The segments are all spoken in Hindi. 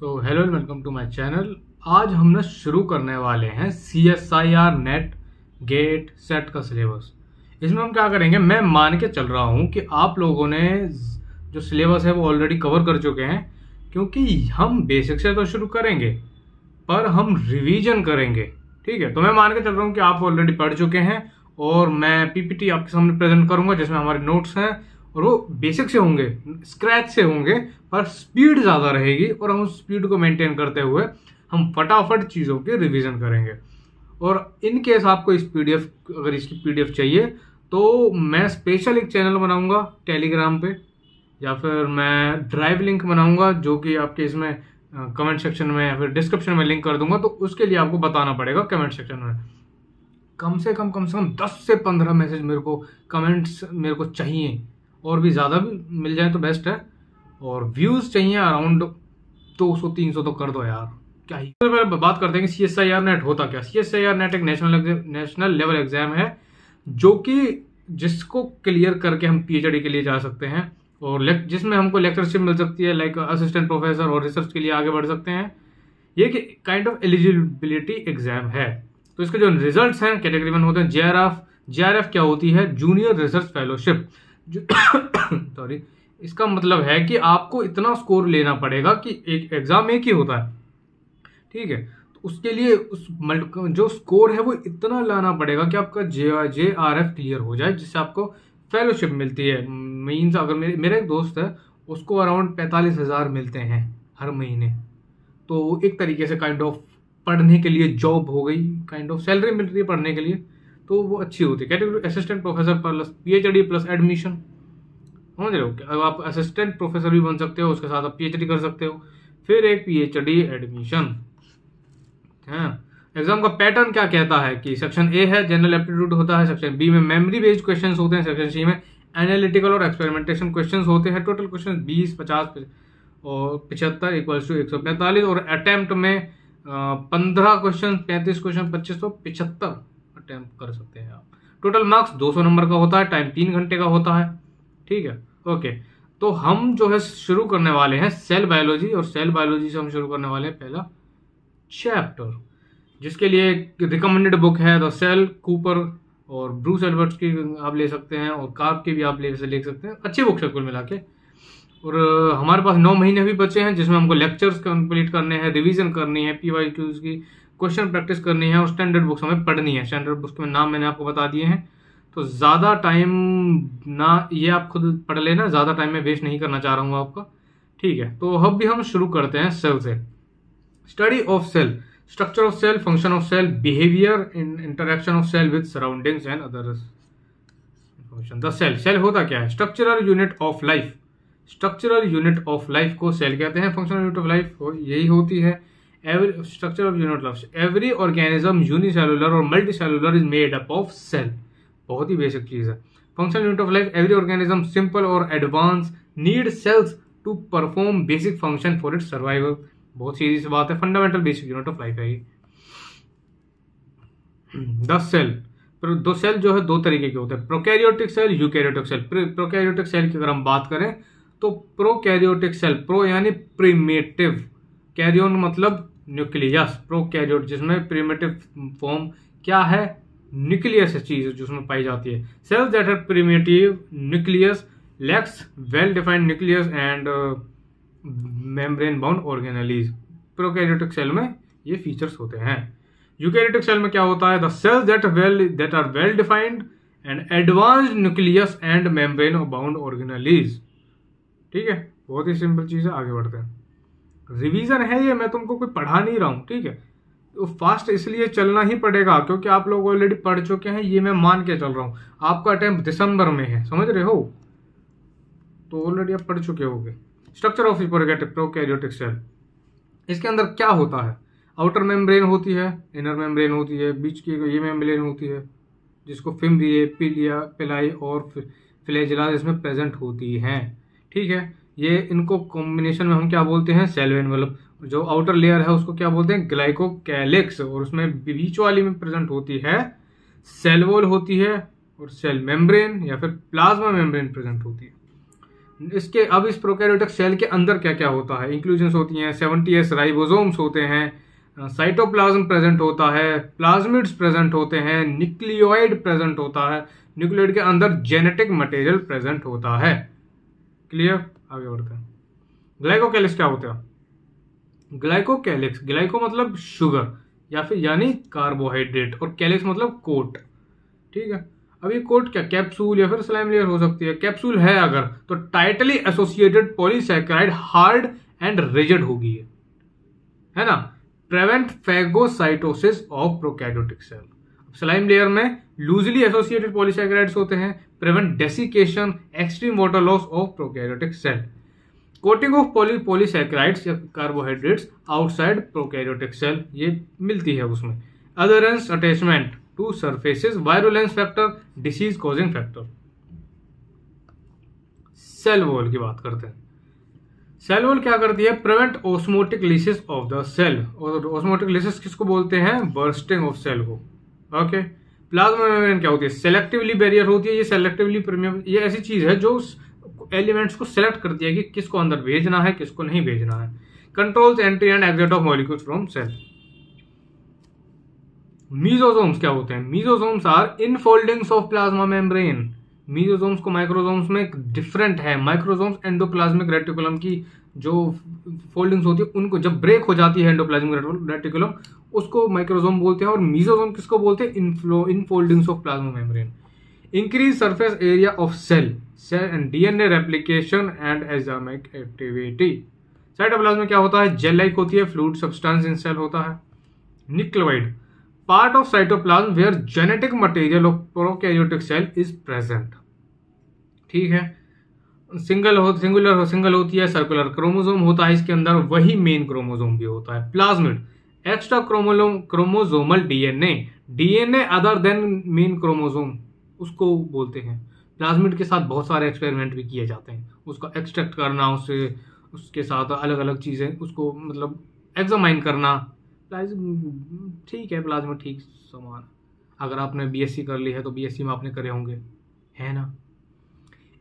Hello and welcome to my channel. आज हम ना शुरू करने वाले हैं CSIR नेट गेट सेट का सिलेबस। इसमें हम क्या करेंगे, मैं मान के चल रहा हूँ कि आप लोगों ने जो सिलेबस है वो ऑलरेडी कवर कर चुके हैं, क्योंकि हम बेसिक से तो शुरू करेंगे पर हम रिवीजन करेंगे। ठीक है, तो मैं मान के चल रहा हूँ कि आप ऑलरेडी पढ़ चुके हैं और मैं PPT आपके सामने प्रेजेंट करूंगा जिसमें हमारे नोट्स हैं और वो बेसिक से होंगे, स्क्रैच से होंगे, पर स्पीड ज़्यादा रहेगी और हम उस स्पीड को मेंटेन करते हुए हम फटाफट चीज़ों के रिवीजन करेंगे। और इन केस आपको इस PDF, अगर इसकी PDF चाहिए तो मैं स्पेशल एक चैनल बनाऊंगा टेलीग्राम पे, या फिर मैं ड्राइव लिंक बनाऊंगा जो कि आपके इसमें कमेंट सेक्शन में या फिर डिस्क्रिप्शन में लिंक कर दूंगा। तो उसके लिए आपको बताना पड़ेगा कमेंट सेक्शन में कम से कम 10 से 15 मैसेज मेरे को, कमेंट्स मेरे को चाहिए, और भी ज़्यादा भी मिल जाए तो बेस्ट है। और व्यूज़ चाहिए अराउंड 200-300 तो कर दो यार, क्या ही। तो पहले बात करते हैं कि CSIR नेट होता क्या। CSIR नेट एक नेशनल लेवल एग्जाम है जो कि जिसको क्लियर करके हम PhD के लिए जा सकते हैं और जिसमें हमको लेक्चरशिप मिल सकती है, लाइक असिस्टेंट प्रोफेसर, और रिसर्च के लिए आगे बढ़ सकते हैं। ये काइंड ऑफ एलिजिबिलिटी एग्जाम है। तो इसके जो रिजल्ट्स हैं कैटेगरी 1 होते हैं JRF क्या होती है, जूनियर रिसर्च फेलोशिप। सॉरी, इसका मतलब है कि आपको इतना स्कोर लेना पड़ेगा कि एक एग्जाम एक ही होता है, ठीक है, तो उसके लिए उस जो स्कोर है वो इतना लाना पड़ेगा कि आपका JRF क्लियर हो जाए, जिससे आपको फेलोशिप मिलती है। मीन्स अगर मेरे एक दोस्त है, उसको अराउंड 45,000 मिलते हैं हर महीने। तो एक तरीके से काइंड ऑफ पढ़ने के लिए जॉब हो गई, काइंड ऑफ सैलरी मिल रही है पढ़ने के लिए, तो वो अच्छी होती है। Category assistant professor plus PhD plus admission, समझ रहे हो। अब आप असिस्टेंट प्रोफेसर भी बन सकते हो, उसके साथ आप PhD कर सकते हो, फिर एक PhD एडमिशन है। एग्जाम का पैटर्न क्या कहता है कि सेक्शन A है जनरल एप्टीट्यूड होता है, सेक्शन B में मेमोरी बेस्ड क्वेश्चंस होते हैं, सेक्शन C में एनालिटिकल और एक्सपेरिमेंटेशन क्वेश्चंस होते हैं। टोटल क्वेश्चंस 20, 50 और 75 इक्वल्स टू 145, और अटेम्प्ट में 15 क्वेश्चन, 35 क्वेश्चन, 2575 अटेम्प्ट कर सकते हैं आप। टोटल मार्क्स 200 नंबर का होता है, टाइम 3 घंटे का होता है, ठीक है। ओके, तो हम जो है शुरू करने वाले हैं सेल बायोलॉजी, और सेल बायोलॉजी से हम शुरू करने वाले हैं पहला चैप्टर, जिसके लिए रिकमेंडेड बुक है द सेल, कूपर और ब्रूस एल्बर्ट्स की आप ले सकते हैं, और कार्प की भी आप ले सकते हैं। अच्छी बुक है कुल मिला के। और हमारे पास 9 महीने भी बचे हैं जिसमें हमको लेक्चर्स कंप्लीट करने हैं, रिवीजन करनी है, PYQs की क्वेश्चन प्रैक्टिस करनी है, और स्टैंडर्ड बुक्स हमें पढ़नी है। स्टैंडर्ड बुक्स के नाम मैंने आपको बता दिए हैं, तो ज़्यादा टाइम ना, ये आप खुद पढ़ लेना, ज़्यादा टाइम में वेस्ट नहीं करना चाह रहा हूँ आपका, ठीक है। तो अब भी हम शुरू करते हैं सेल से। Study of cell, structure of cell, function of cell, behaviour in interaction of cell with surroundings and other information. The cell होता क्या है, structural unit of life. Structural unit of life को सेल कहते हैं। फंक्शनल यूनिट ऑफ लाइफ यही होती है structure of unit of every organism unicellular और multicellular is made up of cell. बहुत ही बेसिक चीज है। Functional unit of life, every organism simple और advance need cells to perform basic function for its survival. बहुत सीधी सी बात है, fundamental basic unit of life है ये। द सेल, दो सेल जो है दो तरीके के होते हैं, prokaryotic cell, eukaryotic cell. Prokaryotic cell की अगर हम बात करें तो प्रोकैरियोटिक सेल, प्रो यानी प्रिमेटिव, कैरियोन मतलब न्यूक्लियस, प्रोकैरियोट जिसमें प्रिमेटिव फॉर्म क्या है, न्यूक्लियस चीज जिसमें पाई जाती है। Cells that are primitive nucleus lacks well defined nucleus and membrane bound organelles. Prokaryotic cell में ये फीचर्स होते हैं। यूकैरियोटिक सेल में क्या होता है, the cells that are well defined and advanced nucleus and membrane bound organelles, ठीक है। बहुत ही सिंपल चीज है, आगे बढ़ते हैं। रिवीजन है ये, मैं तुमको कोई पढ़ा नहीं रहा हूं, ठीक है। तो फास्ट इसलिए चलना ही पड़ेगा क्योंकि आप लोग ऑलरेडी पढ़ चुके हैं, ये मैं मान के चल रहा हूं। आपका अटेम्प्ट दिसंबर में है, समझ रहे हो, तो ऑलरेडी आप पढ़ चुके होंगे। स्ट्रक्चर ऑफ प्रोकैरियोटिक सेल, इसके अंदर क्या होता है, आउटर मेम्ब्रेन होती है, इनर मेम्ब्रेन होती है, बीच की ये मेम्ब्रेन होती है जिसको फिम्ब्रिए, पिलाई और फ्लैजेला इसमें प्रेजेंट होती हैं, ठीक है। ये इनको कॉम्बिनेशन में हम क्या बोलते हैं, सेल एनवेलप। जो आउटर लेयर है उसको क्या बोलते हैं, ग्लाइकोकैलिक्स, और उसमें बीच वाली में प्रेजेंट होती है सेल वॉल होती है, और सेल मेम्ब्रेन या फिर प्लाज्मा मेम्ब्रेन प्रेजेंट होती है। इसके अब इस प्रोकैरियोटिक सेल के अंदर क्या क्या होता है, इंक्लूजन्स होती हैं, 70s राइबोसोम्स होते हैं, साइटोप्लाज्म प्रेजेंट होता है, प्लाज्मिड्स प्रेजेंट होते हैं, न्यूक्लियोइड प्रेजेंट होता है, न्यूक्लियोइड के अंदर जेनेटिक मटेरियल प्रेजेंट होता है। क्लियर, आगे बढ़ते हैं। ग्लाइकोकैलिक्स क्या होता है? ग्लाइकोकैलिक्स, ग्लाइको मतलब शुगर या फिर यानी कार्बोहाइड्रेट, और कैलिक्स मतलब कोट। ठीक है, अब ये कोट क्या, कैप्सूल या फिर स्लाइम लेयर हो सकती है। कैप्सूल है अगर तो tightly associated polysaccharide hard and rigid होगी, है ना। Prevent phagocytosis of prokaryotic cell. Slime layer में लूजली एसोसिएटेड पॉलीसैकेराइड्स होते हैं, prevent desiccation, extreme water loss of prokaryotic cell. Coating of polysaccharides या कार्बोहाइड्रेट्स आउटसाइड प्रोकैरियोटिक सेल, ये मिलती है उसमें। Adherence attachment to surfaces, virulence factor, disease causing factor. Cell wall की बात करते हैं। सेल वॉल क्या करती है? Prevent osmotic lysis of the cell, और ऑस्मोटिक लिसिस किसको बोलते हैं? बर्स्टिंग ऑफ सेल को। ओके, प्लाज्मा मेम्ब्रेन क्या होती है? सेलेक्टिवली बैरियर होती है, ये सेलेक्टिवली परमेबल, ये ऐसी चीज है जो एलिमेंट्स को सेलेक्ट करती है कि किसको अंदर भेजना है, किसको नहीं भेजना है। Controls entry and exit of molecules from cell. Mesosomes क्या होते हैं? Mesosomes are infoldings of plasma membrane. Mesosomes को माइक्रोसोम्स में डिफरेंट है। माइक्रोसोम्स एंडोप्लाज्मिक रेटिकुलम की जो फोल्डिंग्स होती है उनको जब ब्रेक हो जाती है एंडोप्लाज्मिक रेटिकुलम, उसको माइक्रोसोम बोलते हैं। और मीजोसोम किसको बोलते हैं? Infoldings of plasma membrane. Increase surface area of cell, DNA replication and enzymic activity. Cytoplasm में क्या होता है? जेल लाइक होती है, फ्लूइड सब्सटेंस इन सेल होता है। Nucleoid, part of cytoplasm where genetic material of prokaryotic cell is present. ठीक है, सिंगल होती है, सर्कुलर क्रोमोसोम होता है इसके अंदर, वही मेन क्रोमोसोम भी होता है। Plasmid, extra chromosomal DNA other than main chromosome, उसको बोलते हैं। प्लाज्मिड के साथ बहुत सारे एक्सपेरिमेंट भी किए जाते हैं, उसको एक्सट्रैक्ट करना, उसके साथ अलग अलग चीजें उसको मतलब एग्जामाइन करना। ठीक है, प्लाज्मा ठीक समान। अगर आपने बीएससी कर ली है तो बीएससी में आपने करे होंगे, है ना।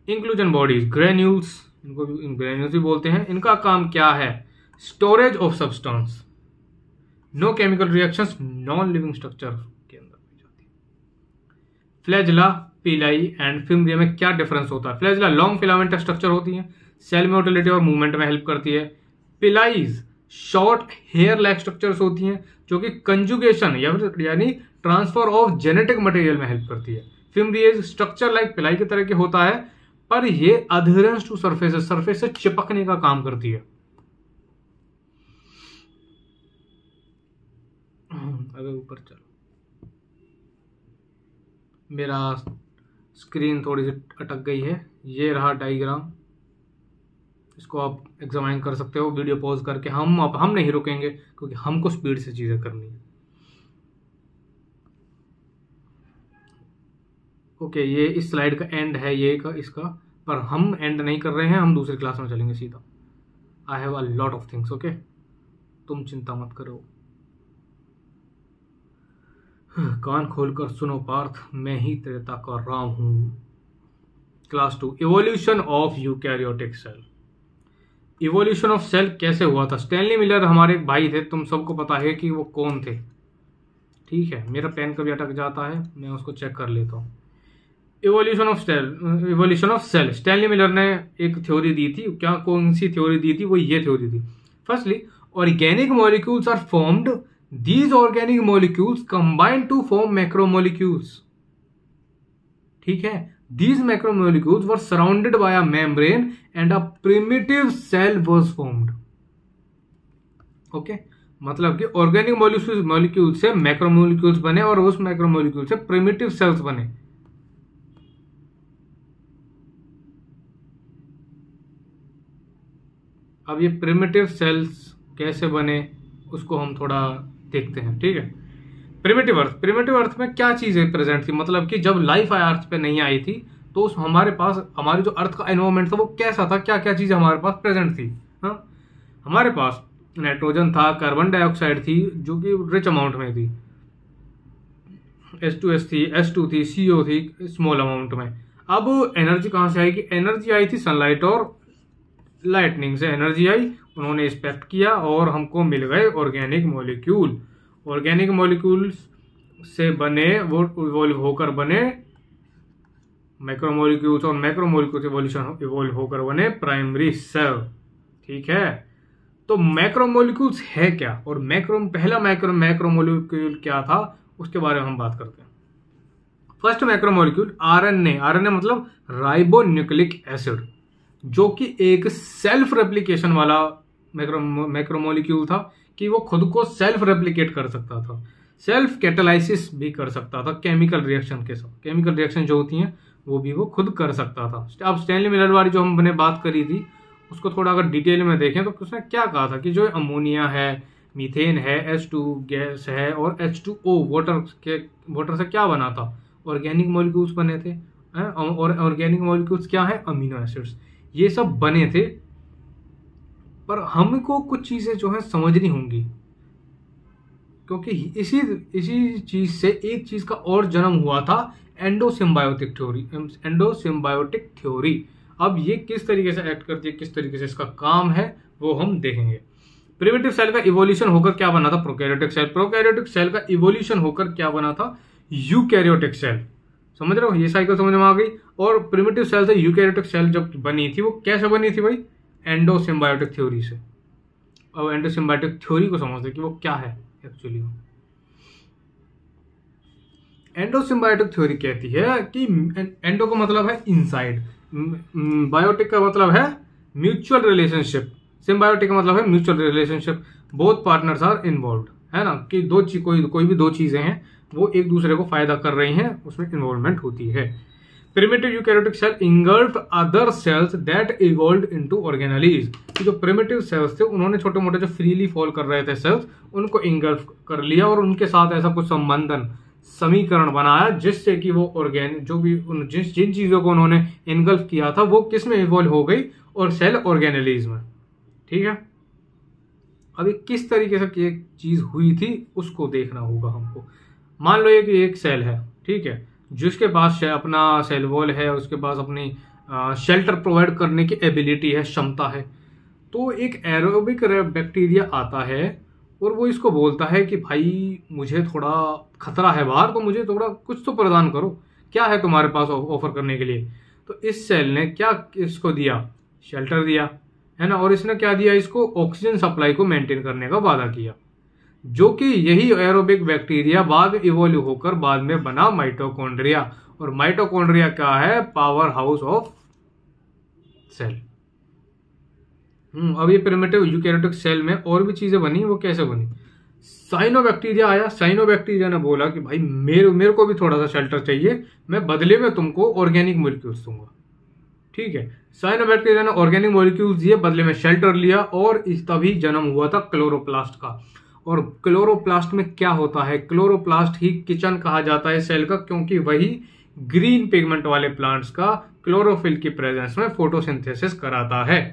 इंक्लूजन बॉडीज, ग्रेन्यूल्स, इनको ग्रेन्यूल्स भी बोलते हैं। इनका काम क्या है? Storage of substance, no chemical reactions, non living structure के अंदर भी जाती है। फ्लैजिला, पिलाई एंड फिम्ब्रिया में क्या डिफरेंस होता है? फ्लैजिला लॉन्ग फिलामेंटल स्ट्रक्चर होती है, सेल मोटिलिटी और मूवमेंट में हेल्प करती है। पिलाईज शॉर्ट हेयर लाइक स्ट्रक्चर्स होती हैं जो कि कंजुगेशन यानी ट्रांसफर ऑफ जेनेटिक मटेरियल में हेल्प करती है। फिम्ब्रिएज स्ट्रक्चर लाइक पिलाई की तरह के होता है, पर ये अधेरेंस टू सरफेस से चिपकने का काम करती है। अगर ऊपर चलो, मेरा स्क्रीन थोड़ी सी अटक गई है, ये रहा डायग्राम, इसको आप एग्जामाइन कर सकते हो वीडियो पॉज करके। हम नहीं रुकेंगे क्योंकि हमको स्पीड से चीजें करनी है। ओके, ये इस स्लाइड का एंड है ये का इसका, पर हम एंड नहीं कर रहे हैं, हम दूसरी क्लास में चलेंगे सीधा। I have a lot of things, okay, तुम चिंता मत करो। कान खोलकर सुनो पार्थ, मैं ही त्रेता कर रहा हूं। Class 2, evolution of eukaryotic cell. Evolution of cell कैसे हुआ था? स्टैनली मिलर हमारे एक भाई थे, तुम सबको पता है कि वो कौन थे। ठीक है, मेरा पेन कभी अटक जाता है, मैं उसको चेक कर लेता हूँ। Evolution of cell, Stanley Miller ने एक थ्योरी दी थी। क्या कौन सी थ्योरी दी थी? वो ये थ्योरी थी। Firstly, organic molecules are formed, these organic molecules combine to form macromolecules. ठीक है, these macromolecules were surrounded by a membrane and a primitive cell was formed. Okay, मतलब कि ऑर्गेनिक मॉलिक्यूल से मैक्रोमोलिक्यूल्स बने और उस मैक्रोमोलिक्यूल से प्रिमिटिव सेल्स बने। अब ये प्रिमिटिव सेल्स कैसे बने उसको हम थोड़ा देखते हैं। ठीक है, प्रिमिटिव अर्थ में क्या चीजें प्रेजेंट थी? मतलब कि जब लाइफ अर्थ पे नहीं आई थी तो उस हमारे पास हमारी जो अर्थ का एनवायरमेंट था वो कैसा था, क्या क्या चीजें हमारे पास प्रेजेंट थी? हाँ, हमारे पास नाइट्रोजन था, कार्बन डाइऑक्साइड थी जो कि रिच अमाउंट में थी, H2S थी, S2 थी, CO थी स्मॉल अमाउंट में। अब एनर्जी कहां से आएगी? एनर्जी आई थी सनलाइट और लाइटनिंग से एनर्जी आई, उन्होंने इंस्पेक्ट किया और हमको मिल गए ऑर्गेनिक मॉलिक्यूल। ऑर्गेनिक मॉलिक्यूल्स से बने वो इवॉल्व होकर बने मैक्रोमोलिक्यूल्स और मैक्रोमोलिक्यूल्स इवॉल्व होकर बने प्राइमरी सेल। ठीक है, तो मैक्रोमोलिक्यूल्स है क्या और पहला मैक्रोमोलिक्यूल क्या था उसके बारे में हम बात करते हैं। First macromolecule RNA. आरएनए मतलब राइबोन्यूक्लिक एसिड, जो कि एक सेल्फ रेप्लिकेशन वाला मैक्रोमोलिक्यूल था कि वो खुद को सेल्फ रेप्लिकेट कर सकता था, सेल्फ कैटालाइसिस भी कर सकता था केमिकल रिएक्शन के साथ। केमिकल रिएक्शन जो होती हैं वो भी वो खुद कर सकता था। अब स्टैनली मिलर वाली जो हमने बात करी थी उसको थोड़ा अगर डिटेल में देखें तो उसने क्या कहा था कि जो अमोनिया है, मीथेन है, H2 गैस है और H2O वाटर से क्या बना था? ऑर्गेनिक मॉलिक्यूल्स बने थे। और ऑर्गेनिक मॉलिक्यूल्स क्या है? अमीनो एसिड्स, ये सब बने थे। पर हमको कुछ चीजें जो है समझनी होंगी, क्योंकि इसी चीज से एक चीज का और जन्म हुआ था, एंडोसिम्बायोटिक थ्योरी। अब ये किस तरीके से एक्ट करती है, किस तरीके से इसका काम है, वो हम देखेंगे। प्रिमिटिव सेल का इवोल्यूशन होकर क्या बना था? Prokaryotic cell. प्रोकैरियोटिक सेल का इवोल्यूशन होकर क्या बना था? Eukaryotic cell. समझ रहे हो, ये साइकिल समझ में आ गई। और प्रिमिटिव सेल से यूकैरियोटिक सेल जब बनी थी वो कैसे बनी थी भाई? एंडोसिम्बायोटिक थ्योरी से। अब एंडोसिम्बायोटिक थ्योरी को समझते कि वो क्या है एक्चुअली। एंडोसिम्बायोटिक थ्योरी कहती है कि एंडो का मतलब है इनसाइड, बायोटिक का मतलब है म्यूचुअल रिलेशनशिप, सिम्बायोटिक का मतलब है mutual relationship. Both partners are involve, है ना, कि कोई भी दो चीजें हैं वो एक दूसरे को फायदा कर रही हैं, उसमें इन्वॉल्वमेंट होती है। Primitive eukaryotic cell engulfed other cells that evolved into organelles. जो प्रिमिटिव सेल्स थे उन्होंने छोटे मोटे जो फ्रीली फॉल कर रहे थे सेल्स, उनको इंगल्फ कर लिया और उनके साथ ऐसा कुछ संबंधन समीकरण बनाया जिससे कि वो जिन चीजों को उन्होंने इनगल्फ किया था वो किस में इवॉल्व हो गई? और सेल ऑर्गेनेलीज में। ठीक है, अभी किस तरीके से एक चीज हुई थी उसको देखना होगा हमको। मान लो कि एक सेल है, ठीक है, जिसके पास अपना सेल वॉल है, उसके पास अपनी शेल्टर प्रोवाइड करने की एबिलिटी है, क्षमता है। तो एक एरोबिक बैक्टीरिया आता है और वो इसको बोलता है कि भाई मुझे थोड़ा खतरा है बाहर, तो मुझे थोड़ा कुछ तो प्रदान करो, क्या है तुम्हारे पास ऑफर करने के लिए? तो इस सेल ने क्या इसको दिया? शेल्टर दिया, है ना। और इसने क्या दिया? इसको ऑक्सीजन सप्लाई को मेंटेन करने का वादा किया, जो कि यही एरोबिक बैक्टीरिया बाद इवोल्व होकर बाद में बना माइटोकॉन्ड्रिया। और माइटोकॉन्ड्रिया क्या है? Power house of cell. अब ये प्रिमिटिव यूकैरियोटिक सेल में और भी चीजें बनी, वो कैसे बनी? साइनोबैक्टीरिया आया, साइनोबैक्टीरिया ने बोला कि भाई मेरे को भी थोड़ा सा शेल्टर चाहिए, मैं बदले में तुमको ऑर्गेनिक मॉलिक्यूल्स दूंगा। ठीक है, साइनोबैक्टीरिया ने ऑर्गेनिक मॉलिक्यूल्स दिए, बदले में शेल्टर लिया, और इस तभी जन्म हुआ था क्लोरोप्लास्ट का। और क्लोरोप्लास्ट में क्या होता है? क्लोरोप्लास्ट ही किचन कहा जाता है सेल का, क्योंकि वही ग्रीन पिगमेंट वाले प्लांट्स का क्लोरोफिल की प्रेजेंस में फोटोसिंथेसिस कराता है।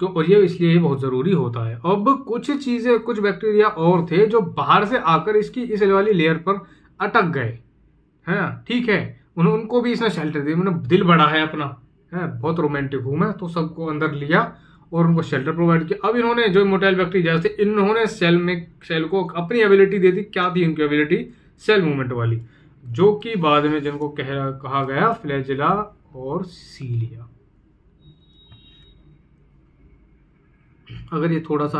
तो और ये इसलिए बहुत जरूरी होता है। अब कुछ बैक्टीरिया और थे जो बाहर से आकर इस वाली लेयर पर अटक गए, है ना। ठीक है, उनको भी इसने शेल्टर दिया। मैंने दिल बड़ा है अपना, है, बहुत रोमांटिक हूं मैं, तो सबको अंदर लिया और उनको शेल्टर प्रोवाइड किया। अब इन्होंने जो मोटाइल बैक्टीरिया थे, इन्होंने सेल को अपनी एबिलिटी दे दी। क्या थी इनकी एबिलिटी? सेल मूवमेंट वाली, जो कि बाद में जिनको कहा गया फ्लैजेला और सीलिया। अगर ये थोड़ा सा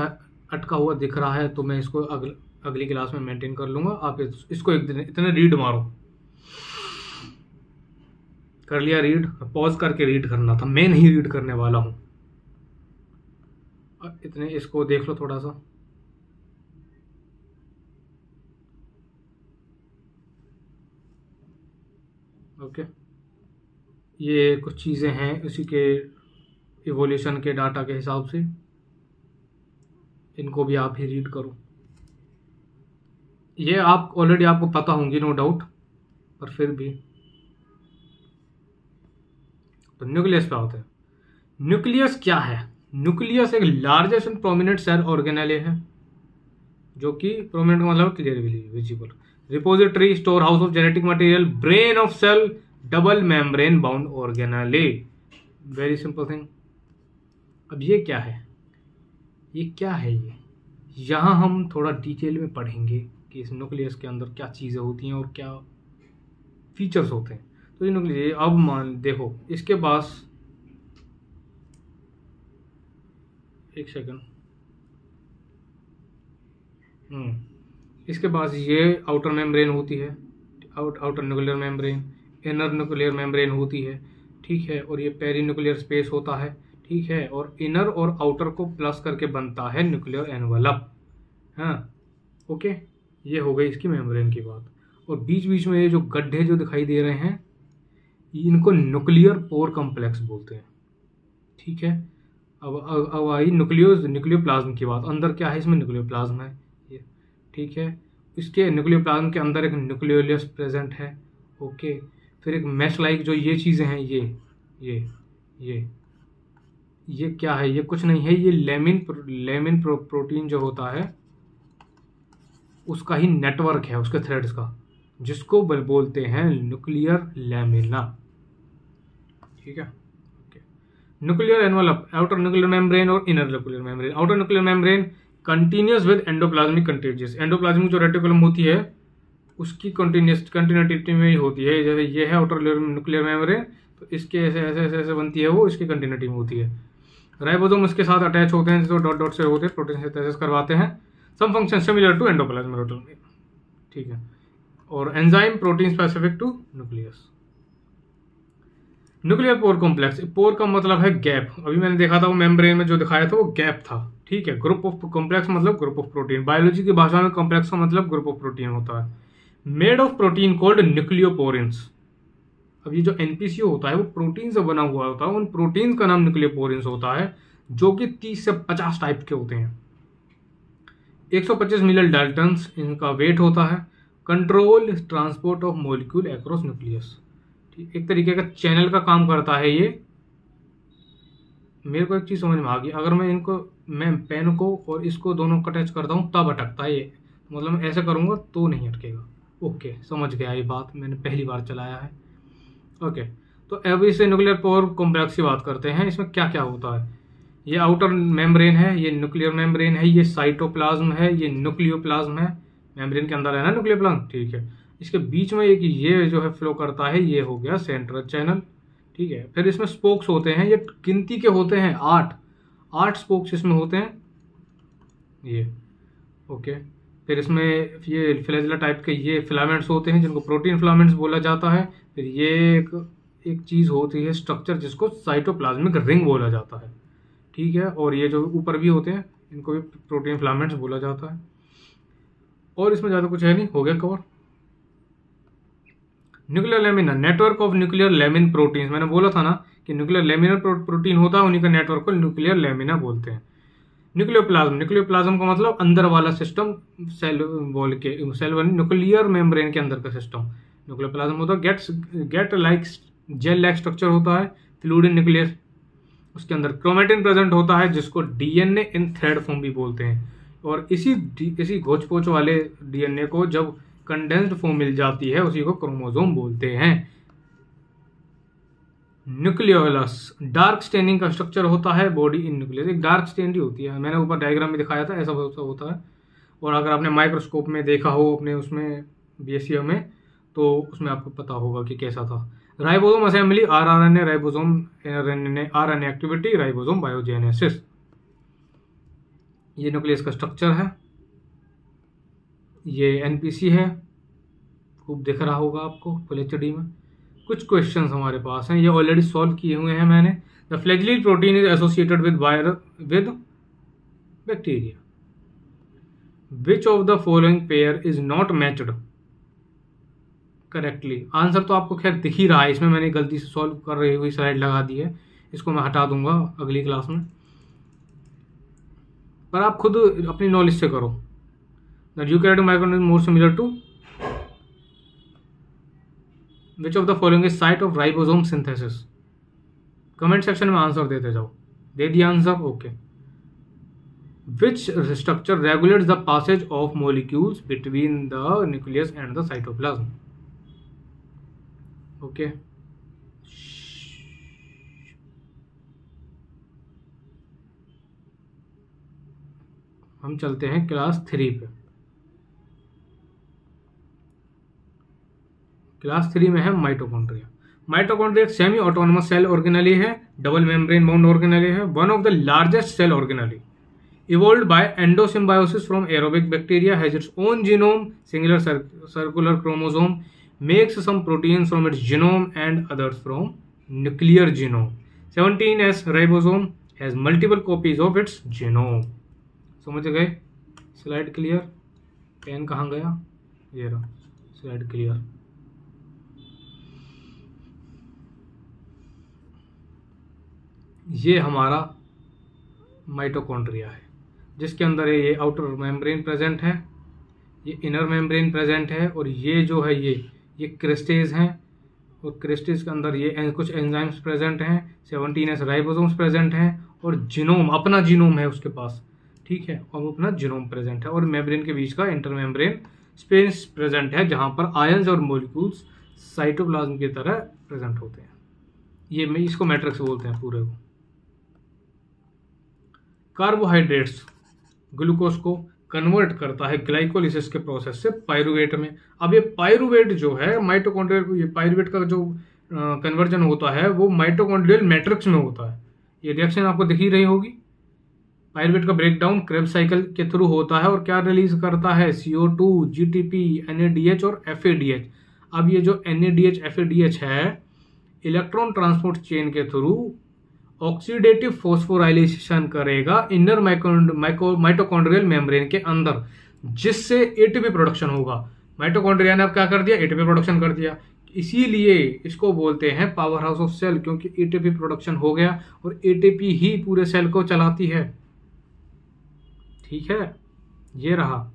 अटका हुआ दिख रहा है तो मैं इसको अगली क्लास में मेंटेन कर लूंगा। आप इसको एक दिन इतने रीड मारो। कर लिया रीड? पॉज करके रीड करना था, मैं नहीं रीड करने वाला हूं। इतने इसको देख लो थोड़ा सा। ओके, ये कुछ चीजें हैं उसी के इवोल्यूशन के डाटा के हिसाब से, इनको भी आप ही रीड करो। ये आप ऑलरेडी आपको पता होंगी नो डाउट, पर फिर भी। तो न्यूक्लियस क्या होता है? न्यूक्लियस क्या है? न्यूक्लियस एक largest and prominent cell organelle है, जो कि प्रोमिनेंट मतलब clear visible, repository, storehouse of genetic material, brain of cell, double membrane bound organelle. Very simple thing. अब ये क्या है, ये क्या है, ये यहाँ हम थोड़ा डिटेल में पढ़ेंगे कि इस न्यूक्लियस के अंदर क्या चीज़ें होती हैं और क्या फीचर्स होते हैं। तो ये न्यूक्लियस, अब मान देखो इसके पास, एक सेकंड, इसके पास ये आउटर मेम्ब्रेन होती है, outer nuclear membrane, inner nuclear membrane होती है, ठीक है, और ये पेरी न्यूक्लियर स्पेस होता है, ठीक है, और इनर और आउटर को प्लस करके बनता है न्यूक्लियर एनवलप। हाँ ओके, ये हो गई इसकी मेम्ब्रेन की बात। और बीच बीच में ये जो गड्ढे जो दिखाई दे रहे हैं, इनको न्यूक्लियर पोर कॉम्प्लेक्स बोलते हैं, ठीक है। अब आई न्यूक्लियोप्लाज्म की बात। अंदर क्या है, इसमें न्यूक्लियोप्लाज्म है ये, ठीक है। इसके न्यूक्लियोप्लाज्म के अंदर एक न्यूक्लियोलस प्रेजेंट है, ओके। फिर एक मैश लाइक जो ये चीज़ें हैं, ये क्या है, ये कुछ नहीं है, ये लेमिन प्रोटीन जो होता है उसका ही नेटवर्क है, उसके थ्रेड्स का, जिसको बोलते हैं न्यूक्लियर लैमिना, ठीक है। Nuclear envelope, outer nuclear membrane और inner nuclear membrane. Outer nuclear membrane continuous with endoplasmic contagious, endoplasmic जो रेटिकुलम होती है उसकी कंटिन्यूटी में ही होती है। जैसे ये है आउटर न्यूक्लियर मेम्ब्रेन, तो इसके ऐसे ऐसे ऐसे ऐसे बनती है, वो इसकी कंटिन्यूटी में होती है। राइबोसोम उसके साथ अटैच होते हैं, जो डॉट डॉट से होते हैं, प्रोटीन सिंथेसिस करवाते हैं। Some function similar to endoplasmic reticulum, ठीक है। और enzyme protein specific to nucleus. Nuclear pore complex, pore का मतलब है गैप। अभी मैंने देखा था वो मेम्ब्रेन में जो दिखाया था वो गैप था, ठीक है। ग्रुप ऑफ कॉम्प्लेक्स मतलब ग्रुप ऑफ प्रोटीन, बायोलॉजी की भाषा में कॉम्प्लेक्स का मतलब ग्रुप ऑफ प्रोटीन होता है। Made of protein called nucleoporins. अब ये जो एनपीसीओ होता है वो प्रोटीन से बना हुआ होता है, उन प्रोटीन का नाम न्यूक्लियोपोरिन्स होता है, जो कि 30 से 50 टाइप के होते हैं। 125 मिलियन डाल्टन्स इनका वेट होता है। Control transport of molecule across nucleus, ठीक, एक तरीके का चैनल का काम करता है ये। मेरे को एक चीज़ समझ में आ गई, अगर मैं पेन को और इसको दोनों को अटैच करता हूँ तब अटकता है ये, मतलब मैं ऐसे करूँगा तो नहीं अटकेगा। ओके, समझ गया, ये बात मैंने पहली बार चलाया है। ओके, तो अब इसे न्यूक्लियर पोर कॉम्प्लेक्स की बात करते हैं। इसमें क्या क्या होता है, ये आउटर मेम्ब्रेन है, ये न्यूक्लियर मेम्ब्रेन है, ये साइटोप्लाज्म है, ये न्यूक्लियोप्लाज्म है। मेम्ब्रेन के अंदर है ना न्यूक्लियोप्लाज्म, ठीक है। इसके बीच में एक ये जो है फ्लो करता है, ये हो गया सेंट्रल चैनल, ठीक है। फिर इसमें स्पोक्स होते हैं, ये गिनती के होते हैं, 8 स्पोक्स इसमें होते हैं, ये ओके। फिर इसमें ये फ्लैजिला टाइप के ये फिलामेंट्स होते हैं, जिनको प्रोटीन फिलामेंट्स बोला जाता है। फिर ये एक चीज़ होती है स्ट्रक्चर, जिसको साइटोप्लाज्मिक रिंग बोला जाता है, ठीक है। और ये जो ऊपर भी होते हैं, इनको भी प्रोटीन फिलामेंट्स बोला जाता है। और इसमें ज़्यादा कुछ है नहीं, हो गया cover. Nuclear lamina, network of nuclear lamin proteins. मैंने बोला था ना कि न्यूक्लियर लेमिनर प्रोटीन होता है, उन्हीं का नेटवर्क को न्यूक्लियर लेमिना बोलते हैं। न्यूक्लियोप्लाज्म का मतलब अंदर वाला सिस्टम, सेल बोल के, सेल न्यूक्लियर मेम्ब्रेन के अंदर का सिस्टम न्यूक्लियोप्लाज्म होता है। Get like gel like structure होता है, फ्लूइड इन न्यूक्लियस, उसके अंदर क्रोमेटिन प्रेजेंट होता है, जिसको डीएनए इन थ्रेड फॉर्म भी बोलते हैं। और इसी घोच पोच वाले डीएनए को जब कंडेंस्ड फॉर्म मिल जाती है, उसी को क्रोमोसोम बोलते हैं। न्यूक्लियोलस, डार्क स्टेनिंग का स्ट्रक्चर होता है बॉडी इन न्यूक्लियस, एक डार्क स्टेन ही होती है। मैंने ऊपर डायग्राम में दिखाया था, ऐसा होता है। और अगर आपने माइक्रोस्कोप में देखा हो अपने उसमें बीएससी में, तो उसमें आपको पता होगा कि कैसा था। Ribosome assembly, RNA ribosome, RNA activity, ribosome biogenesis. ये न्यूक्लियस का स्ट्रक्चर है, ये एनपीसी है, खूब दिख रहा होगा आपको फुल एचडी में। कुछ क्वेश्चंस हमारे पास हैं, ये ऑलरेडी सॉल्व किए हुए हैं मैंने। The flagellate protein is associated with bacteria. Which of the following pair is not matched correctly. Answer तो आपको खैर दिख ही रहा है, इसमें मैंने गलती से सॉल्व कर रही हुई स्लाइड लगा दी है, इसको मैं हटा दूंगा अगली क्लास में, पर आप खुद अपनी नॉलेज से करो। The eukaryotic microorganism more similar to which of the following is site of ribosome synthesis. Comment section में आंसर देते जाओ। दे दिया answer, okay. Which structure regulates the passage of molecules between the nucleus and the cytoplasm. Okay, हम चलते हैं क्लास 3 पे। क्लास 3 में है माइटोकॉन्ड्रिया। माइटोकॉन्ड्रिया एक सेमी ऑटोनोमस सेल ऑर्गेनेली है, डबल मेम्ब्रेन बाउंड ऑर्गेनेली है, one of the largest cell organelle, evolved by endosymbiosis from aerobic bacteria, has its own genome, singular circular chromosome, makes some proteins from its genome and others from nuclear genome. 17S ribosome has multiple copies of its genome. समझ गए? Slide clear? पेन कहाँ गया? ये रहा, स्लाइड क्लियर। ये हमारा माइटोकॉन्ड्रिया है, जिसके अंदर ये आउटर मेम्ब्रेन प्रेजेंट है, ये इनर मेम्ब्रेन प्रेजेंट है, और ये जो है ये क्रिस्टेज हैं, और क्रिस्टेज के अंदर ये कुछ एंजाइम्स प्रेजेंट हैं, 17S राइबोसोम्स प्रेजेंट हैं, और जीनोम, अपना जीनोम है उसके पास, ठीक है, और अपना जीनोम प्रेजेंट है, और मेम्ब्रेन के बीच का इंटर मेम्ब्रेन स्पेस प्रेजेंट है, जहां पर आयंस और मॉलिक्यूल्स साइटोप्लाज्म की तरह प्रेजेंट होते हैं। ये इसको मैट्रिक्स बोलते हैं पूरे को। कार्बोहाइड्रेट्स ग्लूकोज को कन्वर्ट करता है ग्लाइकोलिसिस के प्रोसेस से पायरुवेट में। अब ये पायरुवेट जो है माइटोकॉन्ड्रियल, ये पायरुवेट का जो कन्वर्जन होता है वो माइटोकॉन्ड्रियल मैट्रिक्स में होता है। ये रिएक्शन आपको दिख ही रही होगी। पायरुवेट का ब्रेकडाउन क्रेब्स साइकिल के थ्रू होता है, और क्या रिलीज करता है? CO2, GTP, NADH और FADH। अब ये जो NADH, FADH है, इलेक्ट्रॉन ट्रांसपोर्ट चेन के थ्रू ऑक्सीडेटिव फॉस्फोराइलेशन करेगा इनर माइटोकॉन्ड्रियल मेम्ब्रेन के अंदर, जिससे एटीपी प्रोडक्शन होगा। माइटोकॉन्ड्रिया ने अब क्या कर दिया? एटीपी प्रोडक्शन कर दिया। इसीलिए इसको बोलते हैं पावर हाउस ऑफ सेल, क्योंकि एटीपी प्रोडक्शन हो गया, और एटीपी ही पूरे सेल को चलाती है। ठीक है, ये रहा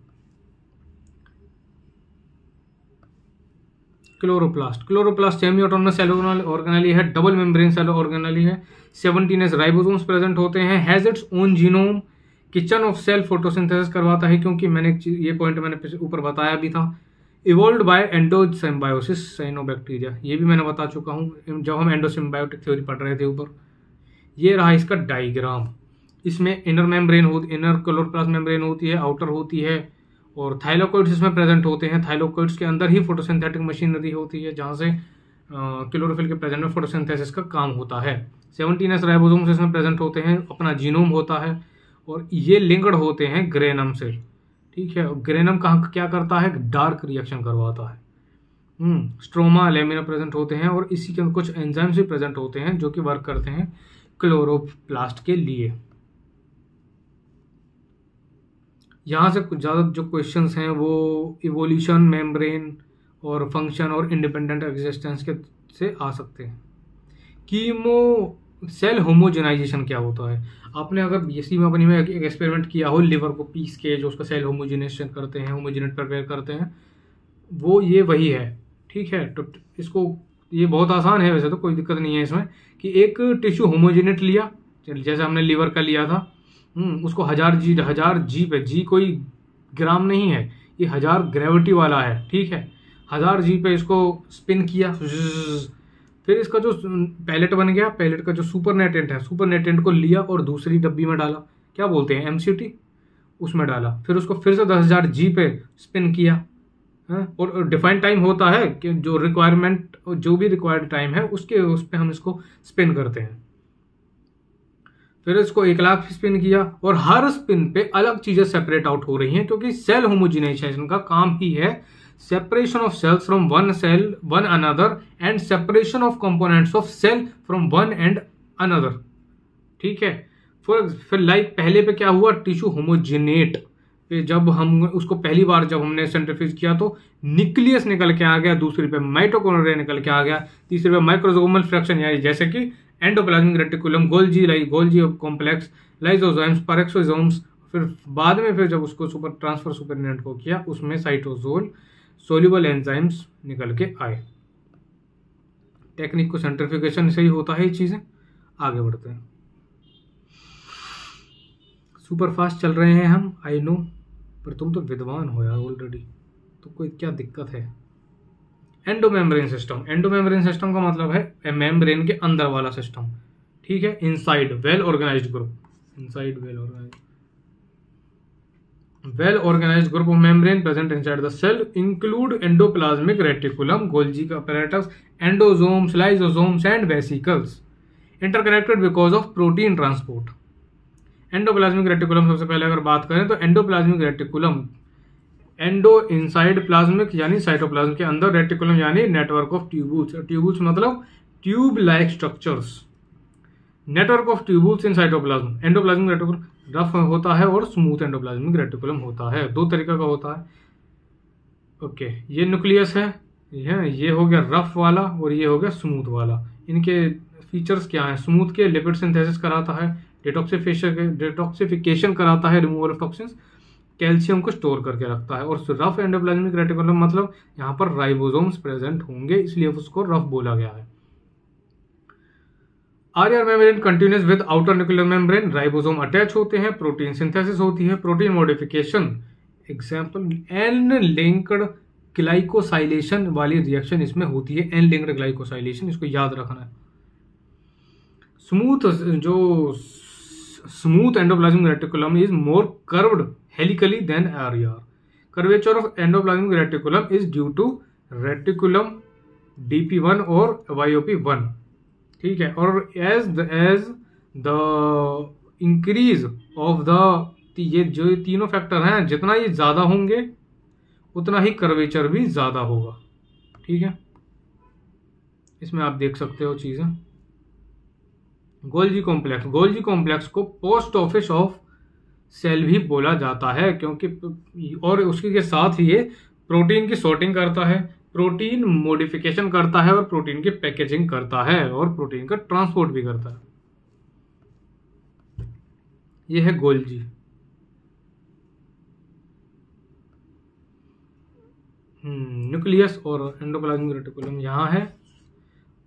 chloroplast. Chloroplast semi autonomous cell organelle है, डबल मेम्ब्रेन सेल ऑर्गेनेली है, 17S राइबोसोम्स प्रेजेंट होते हैं, has its own genome, kitchen of cell photosynthesis करवाता है, क्योंकि ये पॉइंट मैंने ऊपर बताया भी था। इवॉल्व्ड बाय एंडोसिम्बायोसिस साइनोबैक्टीरिया, ये भी मैंने बता चुका हूँ जब हम एंडोसिम्बायोटिक थ्योरी पढ़ रहे थे ऊपर। ये रहा इसका डायग्राम। इसमें इनर मेम्ब्रेन होती, इनर क्लोरोप्लास्ट मेम्ब्रेन होती है, आउटर होती है, और थाइलोकोइड्स इसमें प्रेजेंट होते हैं। थाइलोकोइड्स के अंदर ही फोटोसिंथेटिक मशीनरी होती है, जहाँ से क्लोरोफिल के प्रेजेंट में फोटोसिंथेसिस का काम होता है। 17S राइबोसोम्स इसमें प्रेजेंट होते हैं, अपना जीनोम होता है, और ये लिंक्ड होते हैं ग्रेनम से। ठीक है, ग्रेनम कहाँ क्या करता है? डार्क रिएक्शन करवाता है। स्ट्रोमा लेमिना प्रेजेंट होते हैं, और इसी के कुछ एंजाइम्स भी प्रेजेंट होते हैं जो कि वर्क करते हैं क्लोरोप्लास्ट के लिए। यहाँ से कुछ ज़्यादा जो क्वेश्चंस हैं वो इवोल्यूशन, मेम्ब्रेन और फंक्शन और इंडिपेंडेंट एग्जिस्टेंस के से आ सकते हैं। कीमो सेल होमोजेनाइजेशन क्या होता है? आपने अगर इसी में अपनी में एक एक्सपेरिमेंट किया हो, लिवर को पीस के जो उसका सेल होमोजेनेशन करते हैं, होमोजेनेट प्रिपेयर करते हैं, वो ये वही है। ठीक है, तो इसको ये बहुत आसान है, वैसे तो कोई दिक्कत नहीं है इसमें, कि एक टिश्यू होमोजेनेट लिया, जैसे हमने लिवर का लिया था, उसको 1000 G पे, G कोई ग्राम नहीं है, ये 1000 ग्रेविटी वाला है। ठीक है, 1000 G पे इसको स्पिन किया, फिर इसका जो पैलेट बन गया, पैलेट का जो सुपरनेटेंट है, सुपरनेटेंट को लिया और दूसरी डब्बी में डाला, क्या बोलते हैं MCT, उसमें डाला, फिर उसको फिर से 10,000 G पे स्पिन किया। और डिफाइंड टाइम होता है कि जो रिक्वायरमेंट, जो भी रिक्वायर्ड टाइम है उसके उस पर हम इसको स्पिन करते हैं। फिर इसको 1,00,000 स्पिन किया, और हर स्पिन पे अलग चीजें सेपरेट आउट हो रही हैं, क्योंकि सेल होमोजेनाइजेशन का काम ही है separation of cells from one cell one another, and separation of components of cell from one and another. ठीक है, फिर लाइक पहले पे क्या हुआ? टिश्यू होमोजेनेट पे जब हम उसको पहली बार जब हमने सेंट्रीफ्यूज किया तो न्यूक्लियस निकल के आ गया, दूसरी पे माइटोकॉन्ड्रिया निकल के आ गया, तीसरे पे माइक्रोसोमल फ्रैक्शन, यानी जैसे कि endoplasmic reticulum, Golgi complex, lysosomes, peroxisomes, फिर बाद में फिर जब उसको सुपरनेट को किया, उसमें साइटोसोल सोल्यूबल एंजाइम्स निकल के आए। टेक्निक को सेंट्रीफ्यूगेशन से ही होता है ये चीजें। आगे बढ़ते हैं, सुपर फास्ट चल रहे हैं हम, आई नो, पर तुम तो विद्वान हो यार ऑलरेडी, तो कोई क्या दिक्कत है? Endomembrane system. एंडोमेम्ब्रेन सिस्टम का मतलब है मेम्ब्रेन के अंदर वाला सिस्टम। ठीक है, inside well organised group, inside well organised. Well organised group of membrane present inside the cell include endoplasmic reticulum, Golgi apparatus, endosomes, lysosomes and vesicles interconnected because of protein transport. Endoplasmic reticulum सबसे पहले अगर बात करें तो endoplasmic reticulum, endo inside plasmic यानी साइटोप्लाज्म के अंदर, रेटिकुलम यानी नेटवर्क ऑफ ट्यूबुल्स, ट्यूबुल्स मतलब tube like structures, network of tubules in cytoplasm. Endoplasmic reticulum rough होता है और स्मूथ एंडोप्लाज्मिक रेटिकुलम होता है, दो तरीका का होता है। ओके, ये न्यूक्लियस है, ये हो गया रफ वाला और ये हो गया स्मूथ वाला। इनके फीचर्स क्या हैं? स्मूथ के लिपिड सिंथेसिस कराता है, डिटॉक्सिफिकेशन कराता है, रिमूवल ऑफ टॉक्सिन्स, कैल्शियम को स्टोर करके रखता है। और रफ एंडोप्लाज्मिक रेटिकुलम मतलब यहाँ पर राइबोसोम्स प्रेजेंट होंगे, इसलिए उसको रफ बोला गया है। R R membrane continuous with outer nuclear membrane, ribosome attach होते हैं, प्रोटीन सिंथेसिस होती है, protein modification, example N linked glycosylation वाली रिएक्शन इसमें होती है, एन लिंक्ड ग्लाइकोसाइलेशन, इसको याद रखना है। Smooth endoplasmic reticulum is more curved helically then R R. Curvature of endoplasmic reticulum is due to reticulum DP1 और YOP1, ठीक है। और as the increase of the, ये जो तीनों फैक्टर हैं, जितना ये ज्यादा होंगे उतना ही कर्वेचर भी ज्यादा होगा, ठीक है। इसमें आप देख सकते हो चीजें। गोल्जी कॉम्प्लेक्स को पोस्ट ऑफिस ऑफ सेल भी बोला जाता है, क्योंकि और उसके के साथ ही ये प्रोटीन की सॉर्टिंग करता है, प्रोटीन मॉडिफिकेशन करता है और प्रोटीन की पैकेजिंग करता है और प्रोटीन का ट्रांसपोर्ट भी करता है। ये है गोल्जी। न्यूक्लियस और एंडोप्लाज्मिक रेटिकुलम यहाँ है,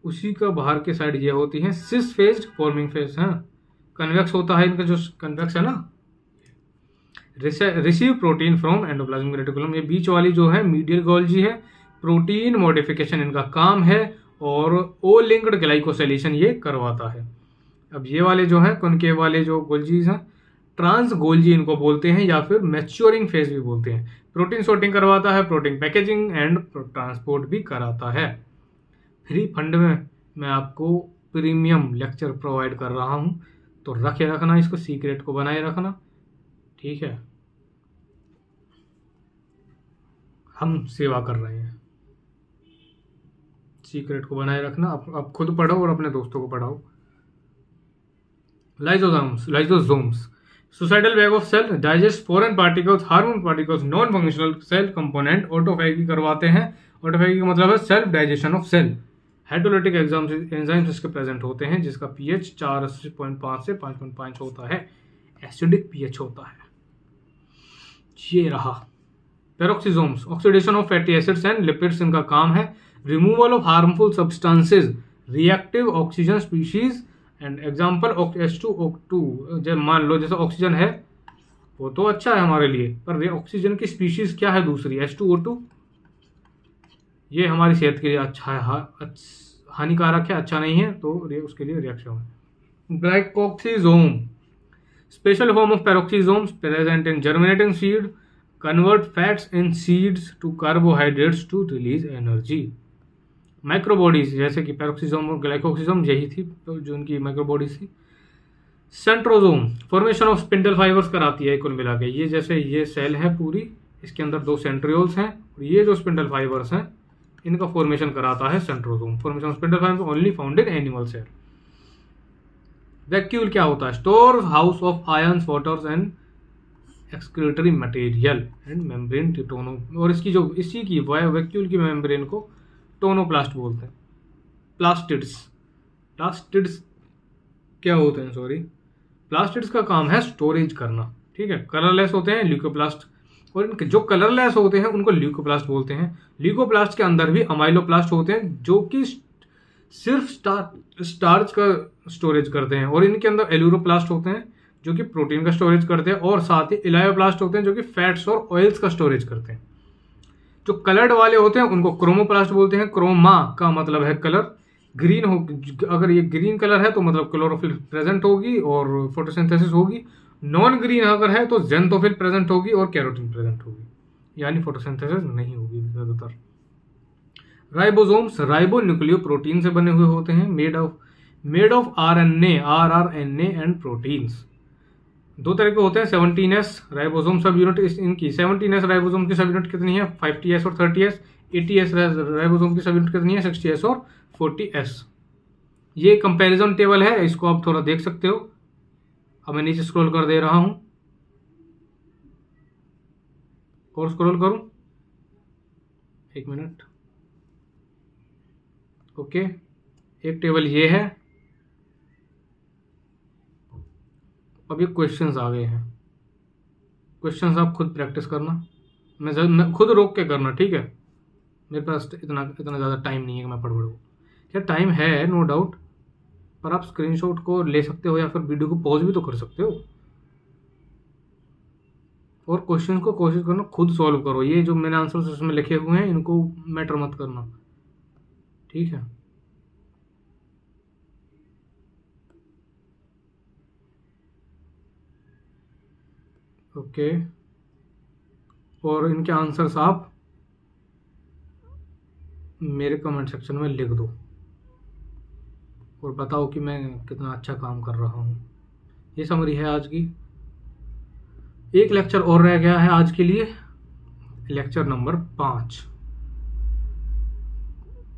उसी का बाहर के साइड ये होती है सिस फेज्ड फॉर्मिंग फेज है, कन्वेक्स होता है इनका, जो कन्वेक्स है ना, receive protein from endoplasmic reticulum. ये बीच वाली जो है मीडियल गोल्जी है, प्रोटीन मॉडिफिकेशन इनका काम है और ओ लिंक्ड ग्लाइकोसाइलेशन ये करवाता है। अब ये वाले जो हैं कॉनकेव वाले जो गोल्जीज हैं, ट्रांस गोल्जी इनको बोलते हैं या फिर मैच्योरिंग फेज भी बोलते हैं। प्रोटीन सॉर्टिंग करवाता है, प्रोटीन पैकेजिंग एंड ट्रांसपोर्ट भी कराता है। फ्री फंड में मैं आपको प्रीमियम लेक्चर प्रोवाइड कर रहा हूं, तो रखे रखना, इसको सीक्रेट को बनाए रखना, ठीक है। हम सेवा कर रहे हैं, सीक्रेट को बनाए रखना। आप खुद पढ़ो और अपने दोस्तों को पढ़ाओ। Lysosomes suicidal bag of cell, digest foreign particles, hormone particles, non functional cell component, autophagy करवाते हैं। ऑटोफैगी का मतलब है self digestion of cell. Hydrolytic enzymes इसके प्रेजेंट होते हैं, जिसका पीएच 4.5 से 5.5 होता है, एसिडिक पीएच होता है। ये रहा peroxisomes, oxidation of fatty acids and lipids इनका काम है। Removal of harmful substances, reactive oxygen species and example H2O2। जब मान लो जैसे ऑक्सीजन है वो तो अच्छा है हमारे लिए, पर ऑक्सीजन की स्पीशीज क्या है दूसरी, H2O2, ये हमारी सेहत के लिए अच्छा है, हानिकारक है, अच्छा नहीं है, तो उसके लिए रिएक्शन है। Glyoxysome, special form of peroxisomes present in germinating seed, convert fats in seeds to carbohydrates to release energy. Microbodies जैसे कि पेरोक्सिसोम और ग्लाइकोक्सिसोम, यही थी तो जो उनकी माइक्रोबॉडीज थी। Centrosome, formation of spindle fibres कराती है कुल मिला के। ये जैसे ये सेल है पूरी, इसके अंदर 2 सेंट्रियोल्स हैं और ये जो स्पिंडल फाइबर्स हैं इनका फॉर्मेशन कराता है centrosome. Formation of spindle fibres only found in animal cell. Vacuole क्या होता है? Storehouse of ions, waters and excretory material and membrane tono. और इसकी जो इसी की वैक्यूल की मेम्ब्रेन को टोनोप्लास्ट बोलते हैं। प्लास्टिड्स क्या होते हैं? सॉरी, प्लास्टिड्स का काम है स्टोरेज करना, ठीक है। कलरलेस होते हैं ल्यूकोप्लास्ट, और इनके जो कलरलेस होते हैं उनको ल्यूकोप्लास्ट बोलते हैं। ल्यूकोप्लास्ट के अंदर भी अमाइलोप्लास्ट होते हैं जो कि सिर्फ स्टार्च का स्टोरेज करते हैं, और इनके अंदर एल्यूरोप्लास्ट होते हैं जो कि प्रोटीन का स्टोरेज करते हैं, और साथ ही इलायोप्लास्ट होते हैं जो कि फैट्स और ऑयल्स का स्टोरेज करते हैं। जो कलर्ड वाले होते हैं उनको क्रोमोप्लास्ट बोलते हैं। क्रोमा का मतलब है कलर, अगर ये ग्रीन कलर है तो मतलब क्लोरोफिल प्रेजेंट होगी और फोटोसिंथेसिस होगी, नॉन ग्रीन अगर है तो ज़ेनथोफिल प्रेजेंट होगी और कैरोटीन प्रेजेंट होगी, यानी फोटोसिंथेसिस नहीं होगी ज़्यादातर। राइबोसोम्स राइबोन्यूक्लियोप्रोटीन से बने हुए होते हैं, made of RNA and proteins. दो तरह के होते हैं, 17S राइबोसोम सब यूनिट इनकी 17S राइबोसोम की सब यूनिट कितनी है 50S और 30S। 80S राइबोसोम की सब यूनिट कितनी है 60S और 40S। ये कंपैरिजन टेबल है, इसको आप थोड़ा देख सकते हो। अब मैं नीचे स्क्रॉल कर दे रहा हूं और स्क्रॉल करूं, एक मिनट। ओके, एक टेबल ये है। अब ये क्वेश्चंस आ गए हैं, क्वेश्चंस आप खुद प्रैक्टिस करना, मैं खुद रोक के करना, ठीक है। मेरे पास इतना ज़्यादा टाइम नहीं है कि मैं पढ़ पढ़ूँ। क्या टाइम है, नो डाउट, पर आप स्क्रीनशॉट को ले सकते हो या फिर वीडियो को पॉज भी तो कर सकते हो। और क्वेश्चन को कोशिश करना खुद सॉल्व करो। ये जो मैंने आंसर्स इसमें लिखे हुए हैं इनको मैटर मत करना, ठीक है। ओके, और इनके आंसर्स आप मेरे कमेंट सेक्शन में लिख दो और बताओ कि मैं कितना अच्छा काम कर रहा हूँ। ये समरी है आज की। एक लेक्चर और रह गया है आज के लिए, लेक्चर नंबर 5।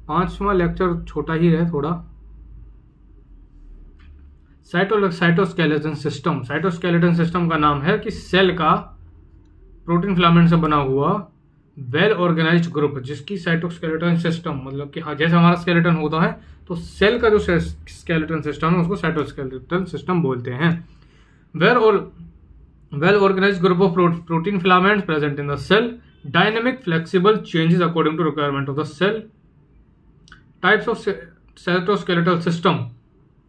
5वां लेक्चर छोटा ही है थोड़ा। Cytoskeleton system. साइटोस्केलेटन सिस्टम का नाम है कि सेल का प्रोटीन फिलामेंट से बना हुआ वेल ऑर्गेनाइज्ड ग्रुप, जिसकी साइटोस्केलेटन सिस्टम, मतलब कि हाँ जैसे हमारा स्केलेटन होता है तो सेल का जो स्केलेटन सिस्टम है उसको साइटोस्केलेटन सिस्टम बोलते हैं। Well organised group of protein filaments present in the cell, dynamic flexible changes according to requirement of the cell. Types of cytoskeletal system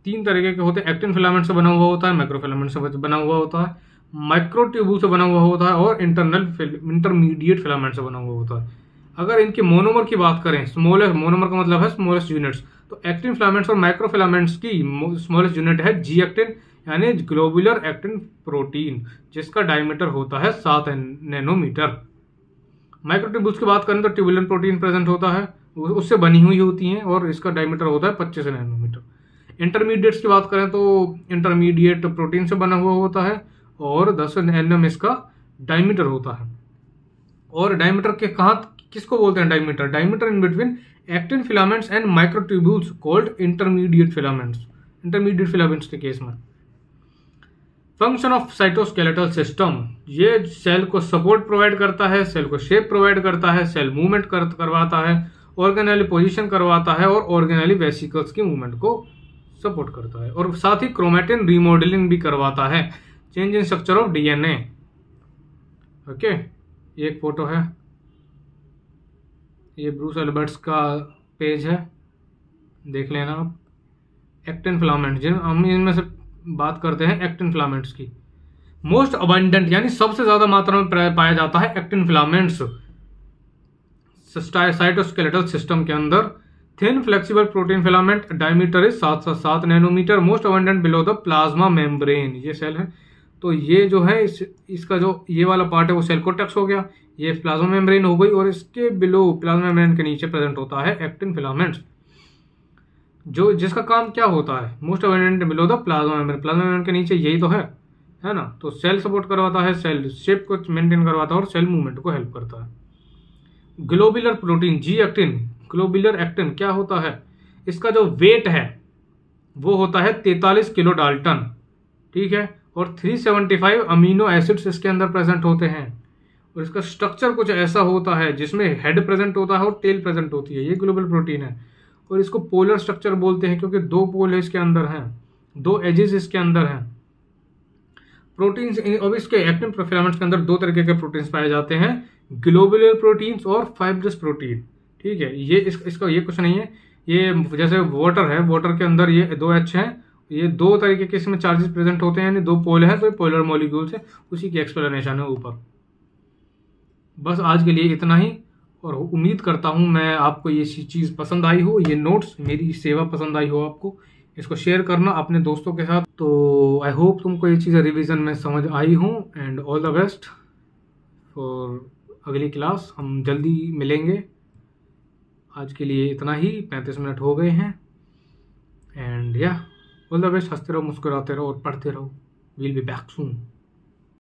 3 तरीके के होते हैं। एक्टिन फिलामेंट से बना हुआ होता है, माइक्रोफिलामेंट से बना हुआ होता है, माइक्रोट्यूब्यूल से बना हुआ होता है और इंटरमीडिएट फिलामेंट से बना हुआ होता है। अगर इनके मोनोमर की बात करें, मोनोमर का मतलब है स्मॉलेस्ट यूनिट्स, तो एक्टिन फिलामेंट्स और माइक्रोफिलामेंट्स की स्मॉलेस्ट यूनिट है जी एक्टिन, यानी ग्लोबुलर एक्टिन प्रोटीन, जिसका डायमीटर होता है 7 नैनोमीटर। माइक्रोट्यूब्यूल्स की बात करें तो ट्यूबुलर प्रोटीन प्रेजेंट होता है, उससे बनी हुई होती हैं और इसका डायमीटर होता है 25 नैनोमीटर। इंटरमीडिएट्स की बात करें तो इंटरमीडिएट प्रोटीन से बना हुआ होता है और 10 nm इसका डायमीटर होता है। और डायमीटर के किसको बोलते हैं diameter? Diameter in between actin filaments and microtubules called intermediate filaments के केस में। फंक्शन ऑफ साइटोस्केलेटल सिस्टम, ये सेल को सपोर्ट प्रोवाइड करता है, सेल को शेप प्रोवाइड करता है, सेल मूवमेंट करवाता है, ऑर्गेनेली पोजीशन करवाता है और ऑर्गेनेली वेसिकल्स की मूवमेंट को सपोर्ट करता है, और साथ ही क्रोमैटिन रीमॉडलिंग भी करवाता है, change in structure of DNA. Okay, ये एक फोटो है, ये ब्रूस एल्बर्ट्स का पेज है, देख लेना आप। एक्टिन फिलामेंट, हम इनमें से बात करते हैं एक्टिन फिलामेंट्स की। मोस्ट अबंडेंट यानी सबसे ज्यादा मात्रा में पाया जाता है एक्टिन फिलामेंट्स साइटोस्केलेटल सिस्टम के अंदर। Thin flexible protein filament, diameter is 7 nanometre, most abundant below the plasma membrane. ये सेल है, तो ये जो है इसका जो ये वाला पार्ट है वो सेल कोर्टेक्स हो गया, ये प्लाज्मा मेम्ब्रेन हो गई, और इसके बिलो प्लाज्मा मेम्ब्रेन के नीचे प्रेजेंट होता है एक्टिन फिलामेंट्स, जो जिसका काम क्या होता है, most abundant below the plasma membrane. Plasma membrane के नीचे यही तो है ना, तो सेल सपोर्ट करवाता है, सेल शेप को मेंटेन करवाता है और सेल मूवमेंट को हेल्प करता है। Globular protein G actin, globular actin क्या होता है? इसका जो वेट है वो होता है 43 किलो डाल्टन, ठीक है, और 375 अमीनो एसिड्स इसके अंदर प्रेजेंट होते हैं, और इसका स्ट्रक्चर कुछ ऐसा होता है जिसमें हेड प्रेजेंट होता है और टेल प्रेजेंट होती है। ये ग्लोबल प्रोटीन है, और इसको पोलर स्ट्रक्चर बोलते हैं क्योंकि 2 पोल इसके अंदर हैं, 2 एजेस इसके अंदर हैं। प्रोटीन्स, अब इसके एक्टिन फिलामेंट्स के अंदर 2 तरीके के प्रोटीन्स पाए जाते हैं, ग्लोबुलर प्रोटीन्स और फाइब्रस प्रोटीन, ठीक है। ये इसका ये कुछ नहीं है, ये जैसे वाटर है, वाटर के अंदर ये 2 H हैं, ये 2 तरीके के इसमें चार्जेस प्रेजेंट होते हैं, यानी 2 पोल हैं, तो ये पोलर मॉलिक्यूल्स है, उसी की एक्सप्लेनेशन है ऊपर। बस आज के लिए इतना ही, और उम्मीद करता हूं मैं आपको ये चीज़ पसंद आई हो, ये नोट्स मेरी सेवा पसंद आई हो आपको। इसको शेयर करना अपने दोस्तों के साथ। तो आई होप तुमको ये चीज़ें रिवीजन में समझ आई हूँ, and all the best for अगली क्लास। हम जल्दी मिलेंगे। आज के लिए इतना ही, 35 मिनट हो गए हैं। एंड या ऑल द बेस्ट। हंसते रहो, मुस्कुराते रहो और पढ़ते रहो। We'll be back soon.